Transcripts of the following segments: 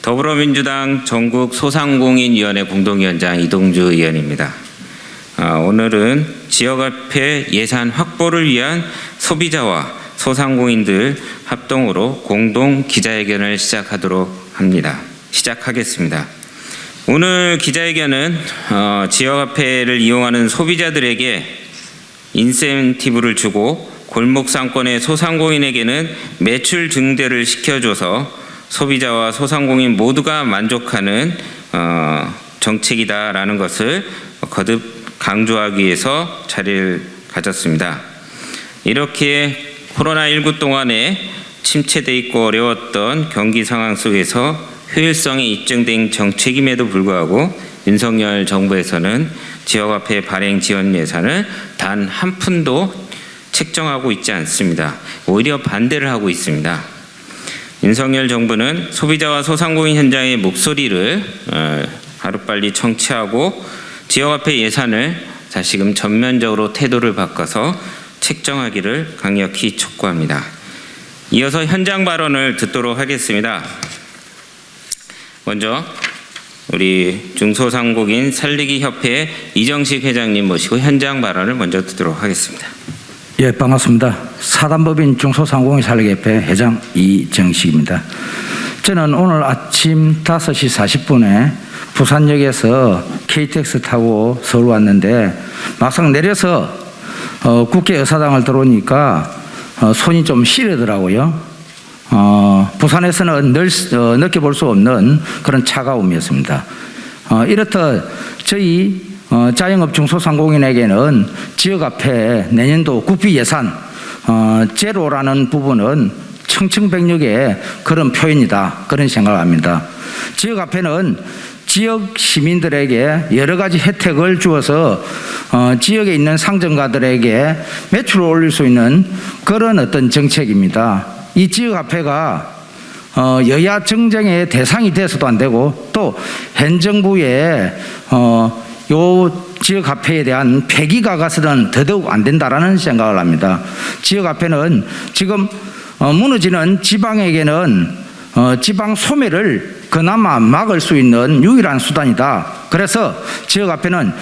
더불어민주당 전국소상공인위원회 공동위원장 이동주 의원입니다. 오늘은 지역화폐 예산 확보를 위한 소비자와 소상공인들 합동으로 공동 기자회견을 시작하겠습니다. 오늘 기자회견은 지역화폐를 이용하는 소비자들에게 인센티브를 주고 골목 상권의 소상공인에게는 매출 증대를 시켜줘서 소비자와 소상공인 모두가 만족하는 정책이다라는 것을 거듭 강조하기 위해서 자리를 가졌습니다. 이렇게 코로나19 동안에 침체돼 있고 어려웠던 경기 상황 속에서 효율성이 입증된 정책임에도 불구하고 윤석열 정부에서는 지역화폐 발행 지원 예산을 단 한 푼도 책정하고 있지 않습니다. 오히려 반대를 하고 있습니다. 윤석열 정부는 소비자와 소상공인 현장의 목소리를 하루빨리 청취하고 지역화폐 예산을 다시금 전면적으로 태도를 바꿔서 책정하기를 강력히 촉구합니다. 이어서 현장 발언을 듣도록 하겠습니다. 먼저 우리 중소상공인 살리기 협회 이정식 회장님 모시고 현장 발언을 먼저 듣도록 하겠습니다. 예, 반갑습니다. 사단법인 중소상공인 살리기 협회 회장 이정식입니다. 저는 오늘 아침 5시 40분에 부산역에서 KTX 타고 서울 왔는데 막상 내려서 국회의사당을 들어오니까 손이 좀 시리더라고요. 부산에서는 늘 느껴볼 수 없는 그런 차가움이었습니다. 이렇듯 저희 자영업 중소상공인에게는 지역화폐 내년도 국비 예산 제로라는 부분은 청청백력의 그런 표현이다, 그런 생각을 합니다. 지역화폐는 지역 시민들에게 여러 가지 혜택을 주어서 지역에 있는 상점가들에게 매출을 올릴 수 있는 그런 어떤 정책입니다. 이 지역화폐가 여야 정쟁의 대상이 돼서도 안 되고 또 현 정부의 요 지역화폐에 대한 폐기가 가서는 더더욱 안 된다라는 생각을 합니다. 지역화폐는 지금 무너지는 지방에게는 지방 소멸을 그나마 막을 수 있는 유일한 수단이다. 그래서 지역화폐는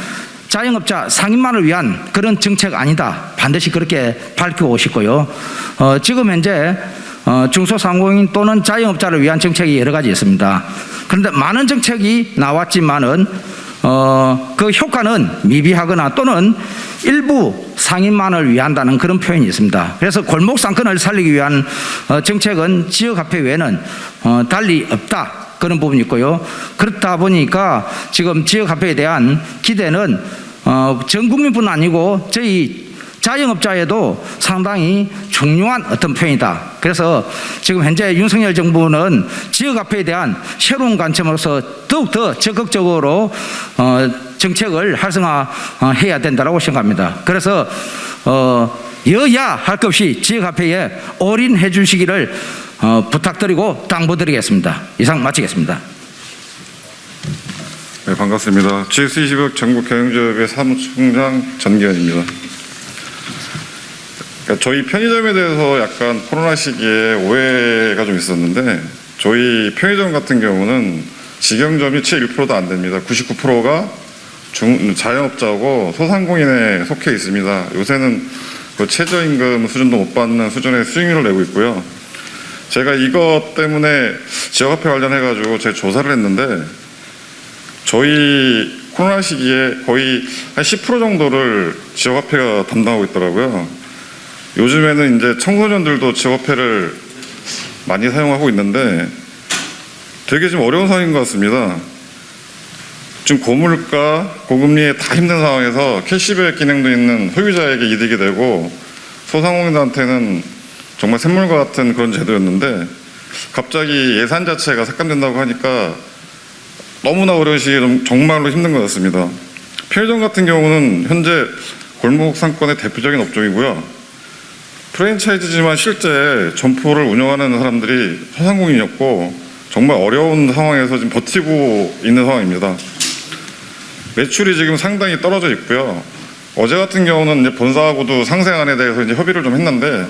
자영업자 상인만을 위한 그런 정책 아니다. 반드시 그렇게 밝히고 싶고요. 지금 현재 중소상공인 또는 자영업자를 위한 정책이 여러 가지 있습니다. 그런데 많은 정책이 나왔지만은 그 효과는 미비하거나 또는 일부 상인만을 위한다는 그런 표현이 있습니다. 그래서 골목 상권을 살리기 위한 정책은 지역화폐 외에는 달리 없다, 그런 부분이 있고요. 그렇다 보니까 지금 지역화폐에 대한 기대는 전 국민뿐 아니고 저희 자영업자에도 상당히 중요한 어떤 표현이다. 그래서 지금 현재 윤석열 정부는 지역화폐에 대한 새로운 관점으로서 더욱더 적극적으로 정책을 활성화해야 된다고 생각합니다. 그래서 여야 할 것 없이 지역화폐에 올인해 주시기를 부탁드리고 당부드리겠습니다. 이상 마치겠습니다. 네, 반갑습니다. GS20억 전국경영지업의 사무총장 전기현입니다. 그러니까 저희 편의점에 대해서 약간 코로나 시기에 오해가 좀 있었는데 저희 편의점 같은 경우는 직영점이 채 1%도 안 됩니다. 99%가 자영업자고 소상공인에 속해 있습니다. 요새는 그 최저임금 수준도 못 받는 수준의 수익률을 내고 있고요. 제가 이것 때문에 지역화폐 관련해가지고 제가 조사를 했는데 저희 코로나 시기에 거의 한 10% 정도를 지역화폐가 담당하고 있더라고요. 요즘에는 이제 청소년들도 지역화폐를 많이 사용하고 있는데 되게 좀 어려운 상황인 것 같습니다. 지금 고물가, 고금리에 다 힘든 상황에서 캐시백 기능도 있는 소유자에게 이득이 되고 소상공인들한테는 정말 샘물과 같은 그런 제도였는데 갑자기 예산 자체가 삭감된다고 하니까 너무나 어려운 시기에 정말로 힘든 것 같습니다. 편의점 같은 경우는 현재 골목 상권의 대표적인 업종이고요. 프랜차이즈지만 실제 점포를 운영하는 사람들이 소상공인이었고 정말 어려운 상황에서 지금 버티고 있는 상황입니다. 매출이 지금 상당히 떨어져 있고요. 어제 같은 경우는 이제 본사하고도 상생안에 대해서 이제 협의를 좀 했는데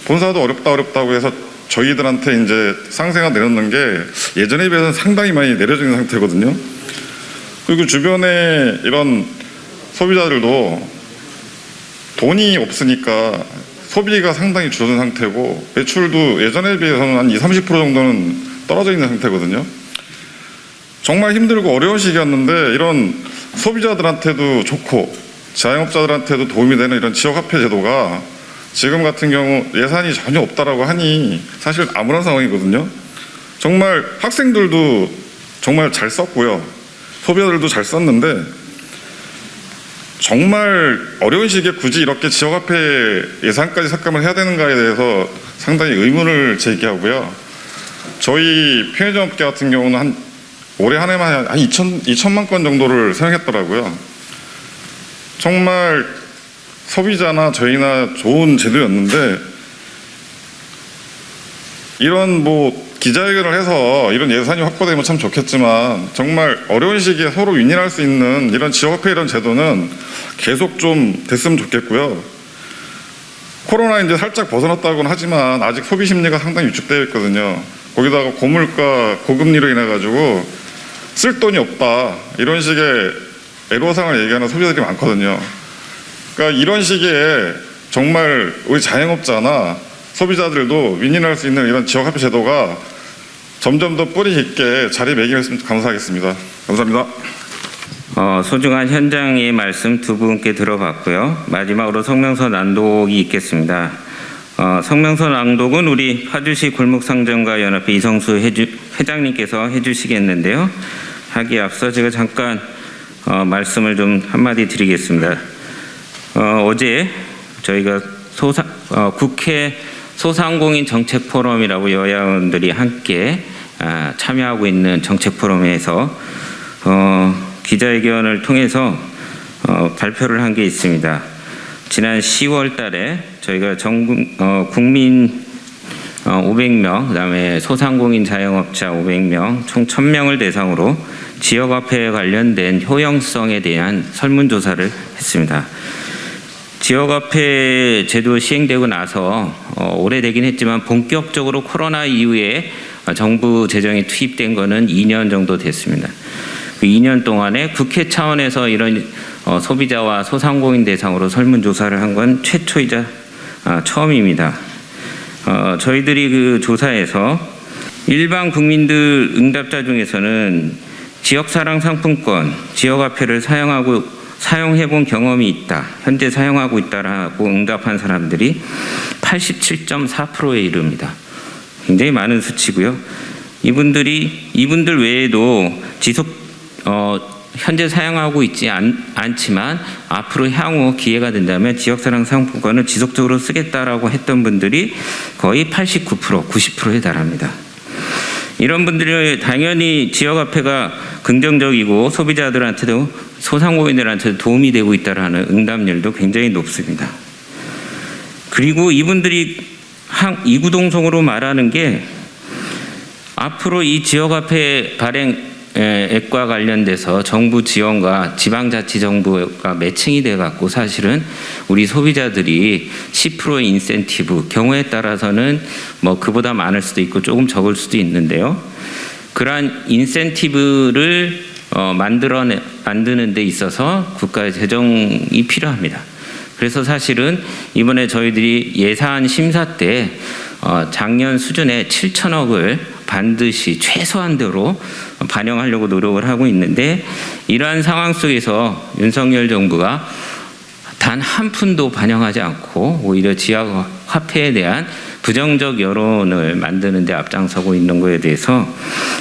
본사도 어렵다고 해서 저희들한테 이제 상세가 내려놓는 게 예전에 비해서는 상당히 많이 내려져 있는 상태거든요. 그리고 주변에 이런 소비자들도 돈이 없으니까 소비가 상당히 줄어든 상태고 매출도 예전에 비해서는 한 20-30% 정도는 떨어져 있는 상태거든요. 정말 힘들고 어려운 시기였는데 이런 소비자들한테도 좋고 자영업자들한테도 도움이 되는 이런 지역화폐 제도가 지금 같은 경우 예산이 전혀 없다라고 하니 사실 아무런 상황이거든요. 정말 학생들도 정말 잘 썼고요. 소비자들도 잘 썼는데 정말 어려운 시기에 굳이 이렇게 지역화폐 예산까지 삭감을 해야 되는가에 대해서 상당히 의문을 제기하고요. 저희 편의점업계 같은 경우는 올해 한 해만 한 2천만 건 정도를 사용했더라고요. 정말 소비자나 저희나 좋은 제도였는데 이런 기자회견을 해서 이런 예산이 확보되면 참 좋겠지만 정말 어려운 시기에 서로 윈윈할 수 있는 이런 지역화폐 이런 제도는 계속 좀 됐으면 좋겠고요. 코로나 이제 살짝 벗어났다고는 하지만 아직 소비 심리가 상당히 위축되어 있거든요. 거기다가 고물가, 고금리로 인해 가지고 쓸 돈이 없다 이런 식의 애로사항을 얘기하는 소비자들이 많거든요. 그러니까 이런 시기에 정말 우리 자영업자나 소비자들도 윈윈할 수 있는 이런 지역화폐 제도가 점점 더 뿌리 깊게 자리매김했으면 감사하겠습니다. 감사합니다. 소중한 현장의 말씀 두 분께 들어봤고요. 마지막으로 성명서 낭독이 있겠습니다. 성명서 낭독은 우리 파주시 골목상점가 연합회 이성수 회장님께서 해주시겠는데요. 하기에 앞서 제가 잠깐 말씀을 좀 한마디 드리겠습니다. 어제 저희가 국회 소상공인 정책 포럼이라고 여야원들이 함께 참여하고 있는 정책 포럼에서 기자회견을 통해서 발표를 한 게 있습니다. 지난 10월 달에 저희가 국민 500명, 그다음에 소상공인 자영업자 500명, 총 1000명을 대상으로 지역화폐에 관련된 효용성에 대한 설문조사를 했습니다. 지역화폐 제도 시행되고 나서 오래되긴 했지만 본격적으로 코로나 이후에 정부 재정이 투입된 거는 2년 정도 됐습니다. 그 2년 동안에 국회 차원에서 이런 소비자와 소상공인 대상으로 설문조사를 한 건 최초이자 처음입니다. 저희들이 그 조사에서 일반 국민들 응답자 중에서는 지역사랑 상품권, 지역화폐를 사용해본 경험이 있다, 현재 사용하고 있다라고 응답한 사람들이 87.4%에 이릅니다. 굉장히 많은 수치고요. 이분들 외에도 현재 사용하고 있지 않지만 앞으로 향후 기회가 된다면 지역사랑 상품권을 지속적으로 쓰겠다라고 했던 분들이 거의 89%, 90%에 달합니다. 이런 분들이 당연히 지역화폐가 긍정적이고 소비자들한테도 소상공인들한테도 도움이 되고 있다라는 응답률도 굉장히 높습니다. 그리고 이분들이 이구동성으로 말하는 게 앞으로 이 지역화폐 발행액과 관련돼서 정부 지원과 지방자치정부가 매칭이 돼 갖고 사실은 우리 소비자들이 10%의 인센티브, 경우에 따라서는 그보다 많을 수도 있고 조금 적을 수도 있는데요. 그러한 인센티브를 만드는 데 있어서 국가의 재정이 필요합니다. 그래서 사실은 이번에 저희들이 예산 심사 때 작년 수준의 7천억을 반드시 최소한대로 반영하려고 노력을 하고 있는데 이러한 상황 속에서 윤석열 정부가 단 한 푼도 반영하지 않고 오히려 지역화폐에 대한 부정적 여론을 만드는 데 앞장서고 있는 것에 대해서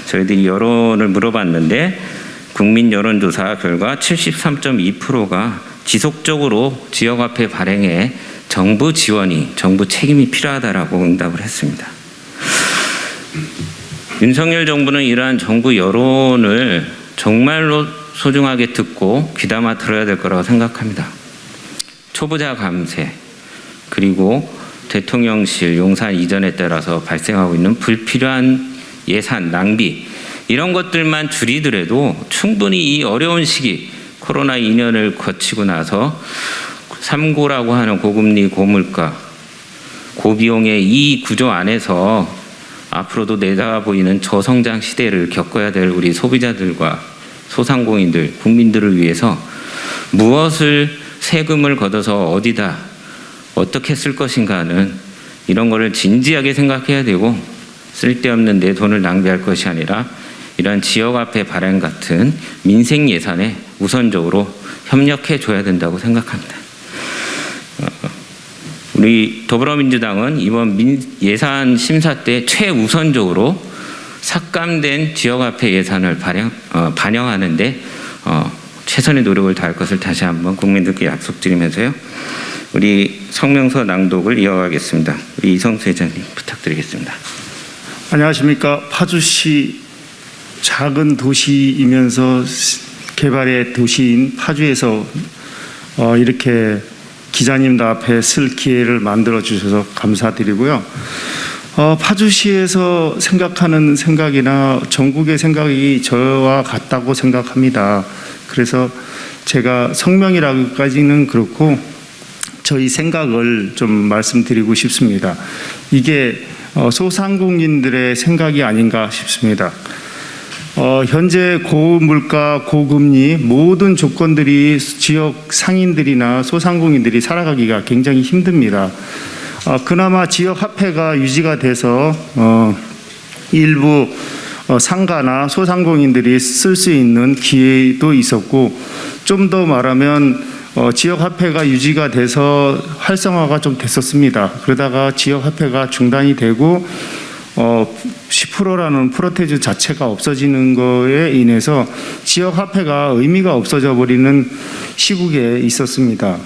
저희들이 여론을 물어봤는데 국민 여론조사 결과 73.2%가 지속적으로 지역화폐 발행에 정부 지원이, 정부 책임이 필요하다라고 응답을 했습니다. 윤석열 정부는 이러한 정부 여론을 정말로 소중하게 듣고 귀담아 들어야 될 거라고 생각합니다. 초보자 감세, 그리고 대통령실 용산 이전에 따라서 발생하고 있는 불필요한 예산 낭비, 이런 것들만 줄이더라도 충분히 이 어려운 시기, 코로나 2년을 거치고 나서 3고라고 하는 고금리, 고물가, 고비용의 이 구조 안에서 앞으로도 내다가 보이는 저성장 시대를 겪어야 될 우리 소비자들과 소상공인들, 국민들을 위해서 무엇을 세금을 걷어서 어디다 어떻게 쓸 것인가는 이런 거를 진지하게 생각해야 되고 쓸데없는 내 돈을 낭비할 것이 아니라 이런 지역화폐 발행 같은 민생 예산에 우선적으로 협력해 줘야 된다고 생각합니다. 우리 더불어민주당은 이번 예산 심사 때 최우선적으로 삭감된 지역화폐 예산을 반영하는데 최선의 노력을 다할 것을 다시 한번 국민들께 약속드리면서요. 우리 성명서 낭독을 이어가겠습니다. 우리 이성수 회장님 부탁드리겠습니다. 안녕하십니까. 파주시 작은 도시이면서 개발의 도시인 파주에서 이렇게 기자님들 앞에 쓸 기회를 만들어 주셔서 감사드리고요. 파주시에서 생각하는 생각이나 전국의 생각이 저와 같다고 생각합니다. 그래서 제가 성명이라고까지는 그렇고 저희 생각을 좀 말씀드리고 싶습니다. 이게 소상공인들의 생각이 아닌가 싶습니다. 현재 고물가, 고금리 모든 조건들이 지역 상인들이나 소상공인들이 살아가기가 굉장히 힘듭니다. 그나마 지역 화폐가 유지가 돼서 일부 상가나 소상공인들이 쓸 수 있는 기회도 있었고, 좀 더 말하면 지역 화폐가 유지가 돼서 활성화가 좀 됐었습니다. 그러다가 지역 화폐가 중단이 되고 10%라는 프로테이즈 자체가 없어지는 거에 인해서 지역 화폐가 의미가 없어져 버리는 시국에 있었습니다.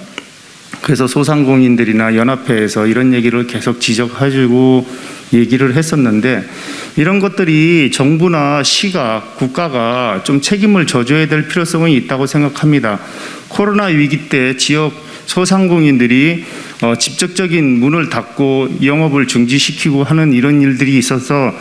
그래서 소상공인들이나 연합회에서 이런 얘기를 계속 지적해주고 얘기를 했었는데, 이런 것들이 정부나 시가, 국가가 좀 책임을 져줘야 될 필요성이 있다고 생각합니다. 코로나 위기 때 지역 소상공인들이 직접적인 문을 닫고 영업을 중지시키고 하는 이런 일들이 있어서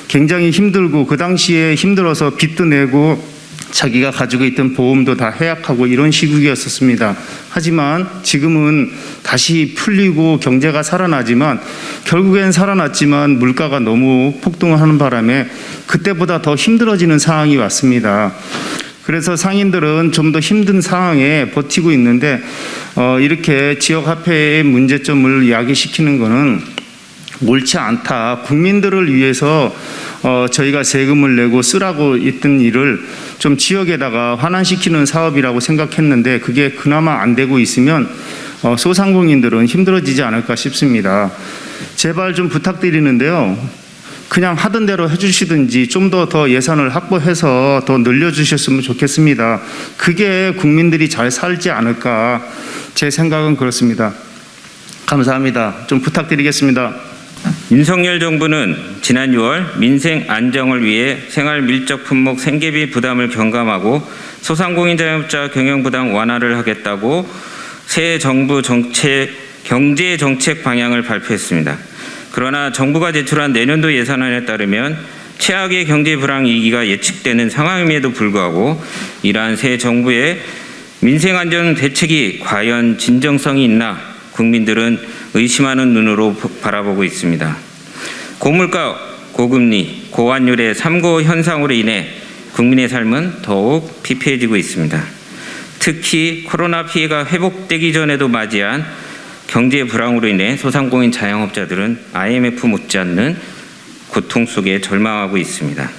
굉장히 힘들고, 그 당시에 힘들어서 빚도 내고 자기가 가지고 있던 보험도 다 해약하고 이런 시국이었습니다. 하지만 지금은 다시 풀리고 경제가 살아나지만, 결국엔 살아났지만 물가가 너무 폭등하는 바람에 그때보다 더 힘들어지는 상황이 왔습니다. 그래서 상인들은 좀 더 힘든 상황에 버티고 있는데 이렇게 지역화폐의 문제점을 야기시키는 것은 옳지 않다. 국민들을 위해서 저희가 세금을 내고 쓰라고 했던 일을 좀 지역에다가 환원시키는 사업이라고 생각했는데, 그게 그나마 안 되고 있으면 소상공인들은 힘들어지지 않을까 싶습니다. 제발 좀 부탁드리는데요. 그냥 하던 대로 해주시든지 좀 더 예산을 확보해서 더 늘려주셨으면 좋겠습니다. 그게 국민들이 잘 살지 않을까, 제 생각은 그렇습니다. 감사합니다. 좀 부탁드리겠습니다. 윤석열 정부는 지난 6월 민생 안정을 위해 생활 밀접 품목 생계비 부담을 경감하고 소상공인 자영업자 경영 부담 완화를 하겠다고 새 정부 경제 정책 방향을 발표했습니다. 그러나 정부가 제출한 내년도 예산안에 따르면 최악의 경제 불황 위기가 예측되는 상황임에도 불구하고 이러한 새 정부의 민생 안정 대책이 과연 진정성이 있나 국민들은 의심하는 눈으로 바라보고 있습니다. 고물가, 고금리, 고환율의 3고 현상으로 인해 국민의 삶은 더욱 피폐해지고 있습니다. 특히 코로나 피해가 회복되기 전에도 맞이한 경제 불황으로 인해 소상공인 자영업자들은 IMF 못지않는 고통 속에 절망하고 있습니다.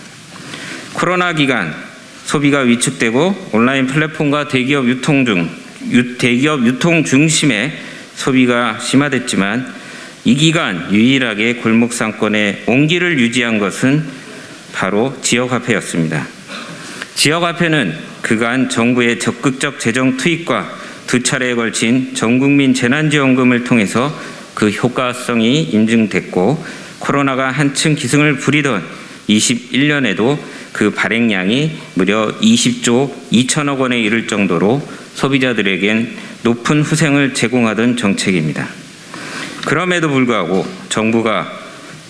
코로나 기간 소비가 위축되고 온라인 플랫폼과 대기업 유통 중심의 소비가 심화됐지만, 이 기간 유일하게 골목 상권의 온기를 유지한 것은 바로 지역화폐였습니다. 지역화폐는 그간 정부의 적극적 재정 투입과 두 차례에 걸친 전국민 재난지원금을 통해서 그 효과성이 인증됐고, 코로나가 한층 기승을 부리던 21년에도 그 발행량이 무려 20조 2천억 원에 이를 정도로 소비자들에겐 높은 후생을 제공하던 정책입니다. 그럼에도 불구하고 정부가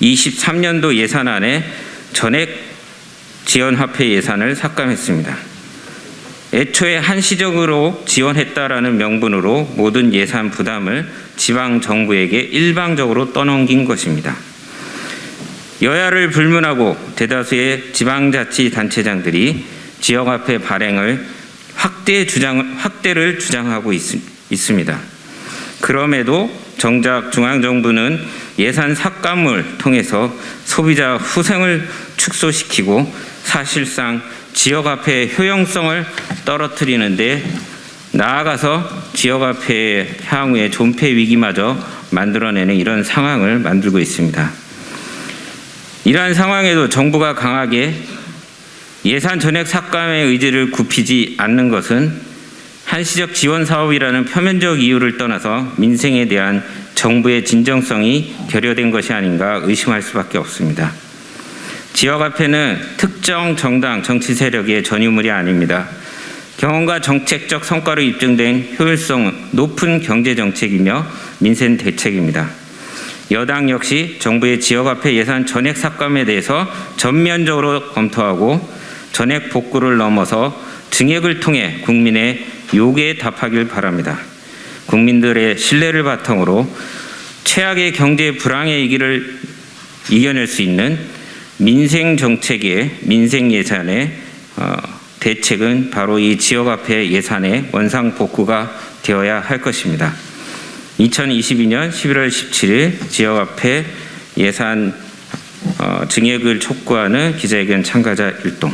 23년도 예산안에 전액 지원화폐 예산을 삭감했습니다. 애초에 한시적으로 지원했다라는 명분으로 모든 예산 부담을 지방 정부에게 일방적으로 떠넘긴 것입니다. 여야를 불문하고 대다수의 지방자치단체장들이 지역화폐 발행을 확대를 주장하고 있습니다. 그럼에도 정작 중앙정부는 예산 삭감을 통해서 소비자 후생을 축소시키고 사실상 지역화폐의 효용성을 떨어뜨리는데 나아가서 지역화폐의 향후의 존폐 위기마저 만들어내는 이런 상황을 만들고 있습니다. 이러한 상황에도 정부가 강하게 예산 전액 삭감의 의지를 굽히지 않는 것은 한시적 지원 사업이라는 표면적 이유를 떠나서 민생에 대한 정부의 진정성이 결여된 것이 아닌가 의심할 수밖에 없습니다. 지역화폐는 특정 정당 정치 세력의 전유물이 아닙니다. 경험과 정책적 성과로 입증된 효율성 높은 경제정책이며 민생 대책입니다. 여당 역시 정부의 지역화폐 예산 전액 삭감에 대해서 전면적으로 검토하고 전액 복구를 넘어서 증액을 통해 국민의 요구에 답하길 바랍니다. 국민들의 신뢰를 바탕으로 최악의 경제 불황의 위기를 이겨낼 수 있는 민생 정책의 민생 예산의 대책은 바로 이 지역화폐 예산의 원상 복구가 되어야 할 것입니다. 2022년 11월 17일 지역화폐 예산 증액을 촉구하는 기자회견 참가자 일동.